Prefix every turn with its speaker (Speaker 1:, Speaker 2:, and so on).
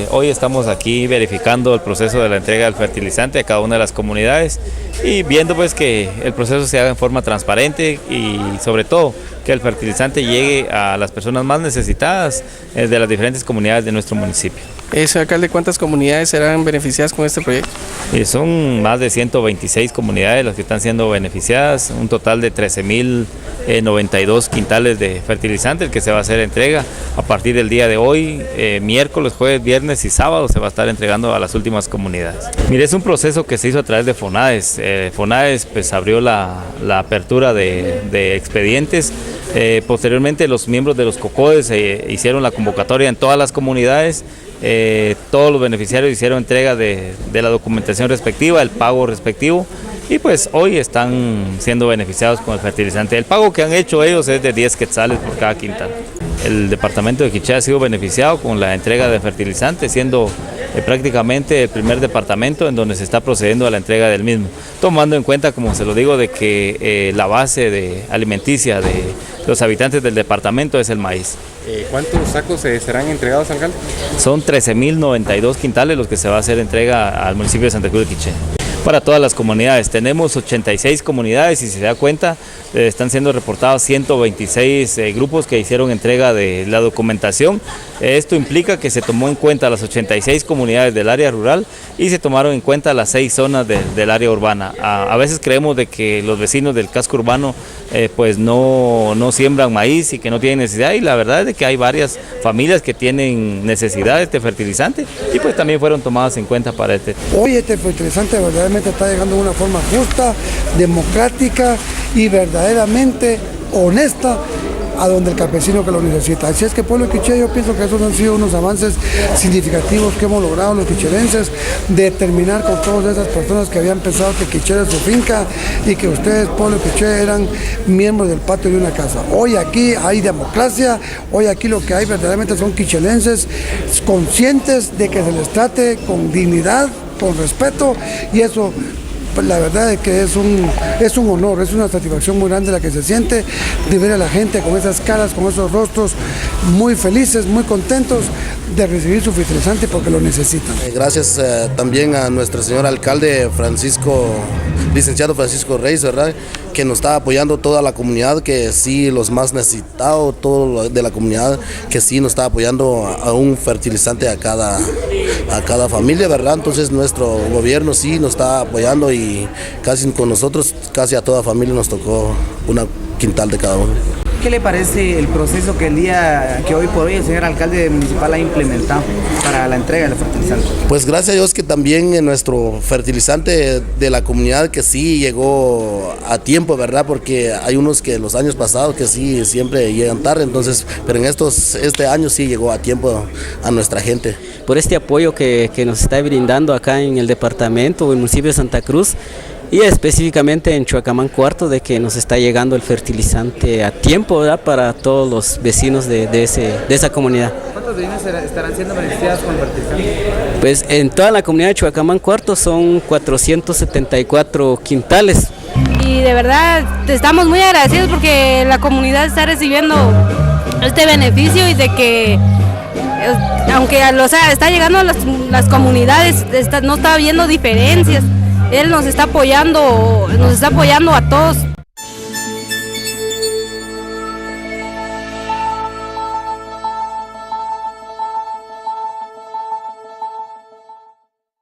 Speaker 1: Hoy estamos aquí verificando el proceso de la entrega del fertilizante a cada una de las comunidades y viendo pues que el proceso se haga en forma transparente y sobre todo que el fertilizante llegue a las personas más necesitadas de las diferentes comunidades de nuestro municipio.
Speaker 2: Señor alcalde, ¿cuántas comunidades serán beneficiadas con este proyecto?
Speaker 1: Son más de 126 comunidades las que están siendo beneficiadas, un total de 13.092 quintales de fertilizante el que se va a hacer entrega a partir del día de hoy, miércoles, jueves, viernes y sábado se va a estar entregando a las últimas comunidades. Mire, es un proceso que se hizo a través de FONADES. FONADES pues abrió la apertura de expedientes. Posteriormente los miembros de los COCODES hicieron la convocatoria en todas las comunidades. Todos los beneficiarios hicieron entrega de la documentación respectiva, el pago respectivo y pues hoy están siendo beneficiados con el fertilizante. El pago que han hecho ellos es de 10 quetzales por cada quintal. El departamento de Quiché ha sido beneficiado con la entrega de fertilizante, siendo prácticamente el primer departamento en donde se está procediendo a la entrega del mismo, tomando en cuenta, como se lo digo, de que la base alimenticia de los habitantes del departamento es el maíz.
Speaker 3: ¿Cuántos sacos serán entregados, alcalde?
Speaker 1: Son 13.092 quintales los que se va a hacer entrega al municipio de Santa Cruz de Quiché. Para todas las comunidades, tenemos 86 comunidades y si se da cuenta están siendo reportados 126 grupos que hicieron entrega de la documentación. Esto implica que se tomó en cuenta las 86 comunidades del área rural y se tomaron en cuenta las 6 zonas del área urbana. A veces creemos de que los vecinos del casco urbano pues no siembran maíz y que no tienen necesidad, y la verdad es de que hay varias familias que tienen necesidad de este fertilizante y pues también fueron tomadas en cuenta para este.
Speaker 4: Hoy este fertilizante verdaderamente está llegando de una forma justa, democrática y verdaderamente honesta a donde el campesino que lo necesita. Así es que pueblo quiché, yo pienso que esos han sido unos avances significativos que hemos logrado los quichelenses, de terminar con todas esas personas que habían pensado que Quiché era su finca y que ustedes, pueblo quiché, eran miembros del patio de una casa. Hoy aquí hay democracia, hoy aquí lo que hay verdaderamente son quichelenses conscientes de que se les trate con dignidad, con respeto, y eso la verdad es que es un honor, es una satisfacción muy grande la que se siente de ver a la gente con esas caras, con esos rostros muy felices, muy contentos de recibir su fertilizante porque lo necesitan.
Speaker 5: Gracias también a nuestro señor alcalde licenciado Francisco Reyes, ¿verdad?, que nos está apoyando toda la comunidad, que sí, los más necesitados, todo de la comunidad, que sí nos está apoyando a un fertilizante a cada familia, ¿verdad? Entonces nuestro gobierno sí nos está apoyando y casi con nosotros, casi a toda familia nos tocó una quintal de cada uno.
Speaker 6: ¿Qué le parece el proceso que hoy por hoy el señor alcalde municipal ha implementado para la entrega del fertilizante?
Speaker 5: Pues gracias a Dios que también nuestro fertilizante de la comunidad que sí llegó a tiempo, ¿verdad? Porque hay unos que los años pasados que sí siempre llegan tarde, entonces, pero en este año sí llegó a tiempo a nuestra gente.
Speaker 7: Por este apoyo que nos está brindando acá en el departamento o el municipio de Santa Cruz, y específicamente en Chuacamán Cuarto, de que nos está llegando el fertilizante a tiempo, ¿verdad?, para todos los vecinos de esa comunidad.
Speaker 6: ¿Cuántos vecinos estarán siendo beneficiados con el fertilizante?
Speaker 7: Pues en toda la comunidad de Chuacamán Cuarto son 474 quintales.
Speaker 8: Y de verdad estamos muy agradecidos porque la comunidad está recibiendo este beneficio y de que aunque está llegando a las comunidades, no está habiendo diferencias. Él nos está apoyando a todos